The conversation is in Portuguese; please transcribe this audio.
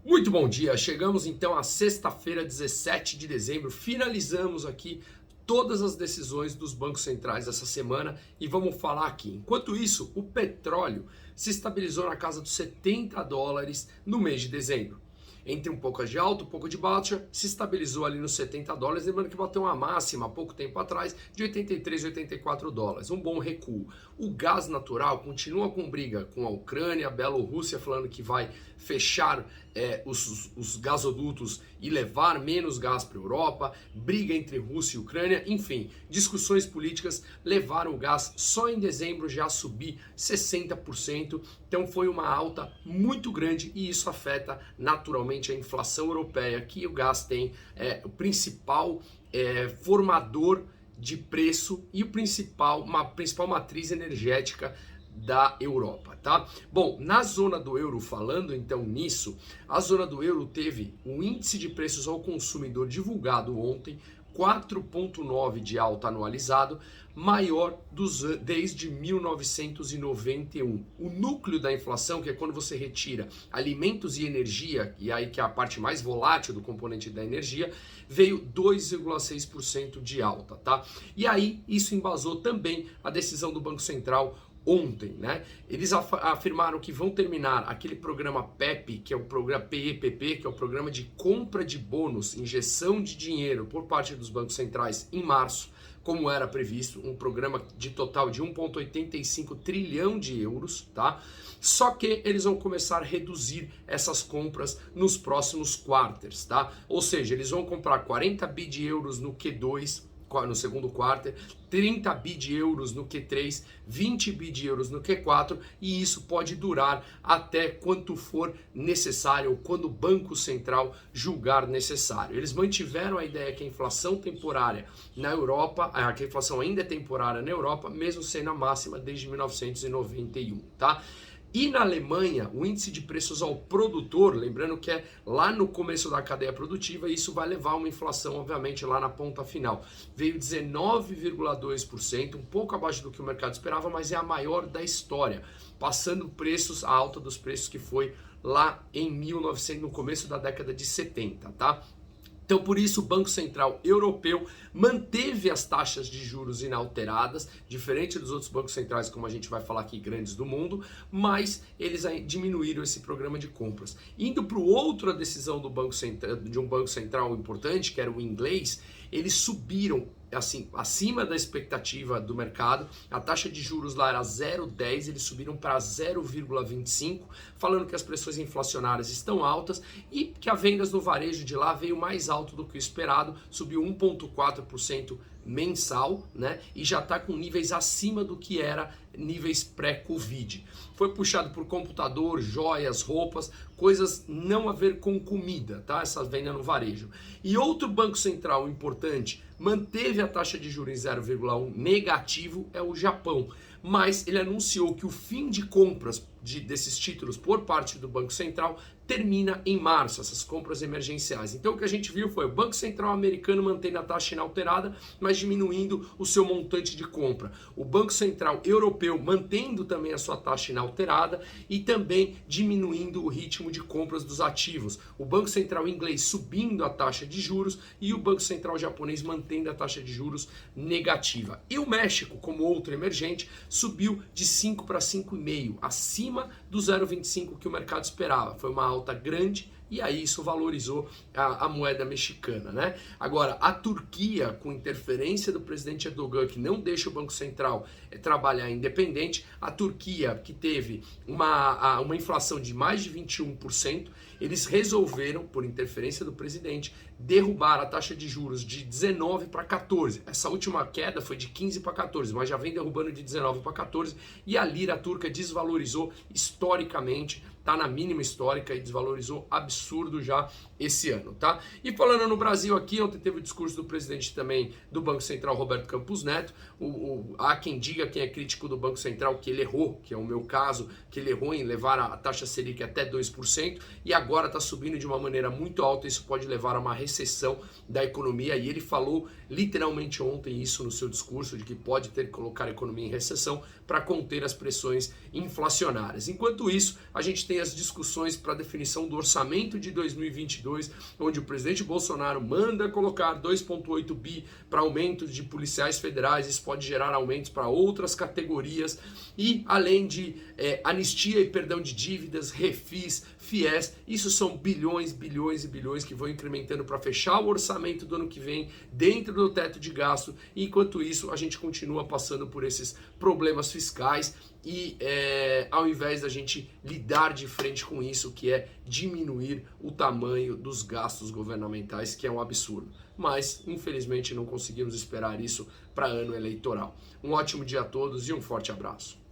Muito bom dia, chegamos então à sexta-feira, 17 de dezembro, finalizamos aqui todas as decisões dos bancos centrais essa semana e vamos falar aqui. Enquanto isso, o petróleo se estabilizou na casa dos $70 no mês de dezembro. Entre um pouco de alta, um pouco de baixa, se estabilizou ali nos $70, lembrando que bateu uma máxima há pouco tempo atrás de 83, $84, um bom recuo. O gás natural continua com briga com a Ucrânia, a Bielorrússia falando que vai fechar os gasodutos e levar menos gás para a Europa, briga entre Rússia e Ucrânia, enfim, discussões políticas levaram o gás só em dezembro já a subir 60%, então foi uma alta muito grande e isso afeta naturalmente a inflação europeia, que o gás tem o principal formador de preço e uma principal matriz energética da Europa, tá? Bom, na zona do euro, falando então nisso, a zona do euro teve um índice de preços ao consumidor divulgado ontem, 4,9 de alta anualizado, maior desde 1991. O núcleo da inflação, que é quando você retira alimentos e energia, e aí que é a parte mais volátil do componente da energia, veio 2,6% de alta, tá? E aí isso embasou também a decisão do Banco Central ontem, né? Eles afirmaram que vão terminar aquele programa PEP, que é o programa PEPP, que é o programa de compra de bônus, injeção de dinheiro por parte dos bancos centrais em março, como era previsto, um programa de total de 1,85 trilhão de euros, tá? Só que eles vão começar a reduzir essas compras nos próximos quarters, tá? Ou seja, eles vão comprar 40 bi de euros no Q2, no segundo quarter, 30 bi de euros no Q3, 20 bi de euros no Q4, e isso pode durar até quanto for necessário, ou quando o Banco Central julgar necessário. Eles mantiveram a ideia que a inflação temporária na Europa, que a inflação ainda é temporária na Europa, mesmo sendo a máxima desde 1991, tá? E na Alemanha, o índice de preços ao produtor, lembrando que é lá no começo da cadeia produtiva, isso vai levar a uma inflação, obviamente, lá na ponta final. Veio 19,2%, um pouco abaixo do que o mercado esperava, mas é a maior da história, passando a alta dos preços que foi lá em 1900, no começo da década de 70, tá? Então, por isso, o Banco Central Europeu manteve as taxas de juros inalteradas, diferente dos outros bancos centrais, como a gente vai falar aqui, grandes do mundo, mas eles diminuíram esse programa de compras. Indo para outra decisão do Banco Central, de um banco central importante, que era o inglês, eles subiram assim, acima da expectativa do mercado. A taxa de juros lá era 0,10, eles subiram para 0,25, falando que as pressões inflacionárias estão altas e que as vendas no varejo de lá veio mais alto do que o esperado, subiu 1,4% mensal, né? E já está com níveis acima do que era níveis pré-Covid. Foi puxado por computador, joias, roupas, coisas não a ver com comida, tá? Essa venda no varejo. E outro banco central importante manteve a taxa de juros em 0,1 negativo, é o Japão. Mas ele anunciou que o fim de compras desses títulos por parte do Banco Central termina em março, essas compras emergenciais. Então o que a gente viu foi o Banco Central americano mantendo a taxa inalterada, mas diminuindo o seu montante de compra. O Banco Central europeu mantendo também a sua taxa inalterada e também diminuindo o ritmo de compras dos ativos. O Banco Central inglês subindo a taxa de juros e o Banco Central japonês mantendo a taxa de juros negativa. E o México, como outro emergente, subiu de 5 para 5,5, acima do 0,25 que o mercado esperava. Foi uma alta grande e aí isso valorizou a moeda mexicana, né? Agora, a Turquia, com interferência do presidente Erdogan, que não deixa o Banco Central trabalhar independente, a Turquia, que teve uma inflação de mais de 21%, eles resolveram, por interferência do presidente, derrubar a taxa de juros de 19 para 14. Essa última queda foi de 15 para 14, mas já vem derrubando de 19 para 14 e a lira turca desvalorizou historicamente, está na mínima histórica e desvalorizou absurdo já esse ano, tá? E falando no Brasil aqui, ontem teve o discurso do presidente também do Banco Central, Roberto Campos Neto. Há quem diga, quem é crítico do Banco Central, que ele errou, que é o meu caso, que ele errou em levar a taxa Selic até 2% e agora está subindo de uma maneira muito alta, isso pode levar a uma recessão da economia e ele falou literalmente ontem isso no seu discurso, de que pode ter que colocar a economia em recessão para conter as pressões inflacionárias. Enquanto isso, a gente tem as discussões para definição do orçamento orçamento de 2022, onde o presidente Bolsonaro manda colocar 2,8 bi para aumentos de policiais federais, isso pode gerar aumentos para outras categorias, e além de anistia e perdão de dívidas, refis, FIES, isso são bilhões, bilhões e bilhões que vão incrementando para fechar o orçamento do ano que vem dentro do teto de gasto, e enquanto isso a gente continua passando por esses problemas fiscais e ao invés da gente lidar de frente com isso, que é diminuir o tamanho dos gastos governamentais, que é um absurdo. Mas, infelizmente, não conseguimos esperar isso para ano eleitoral. Um ótimo dia a todos e um forte abraço.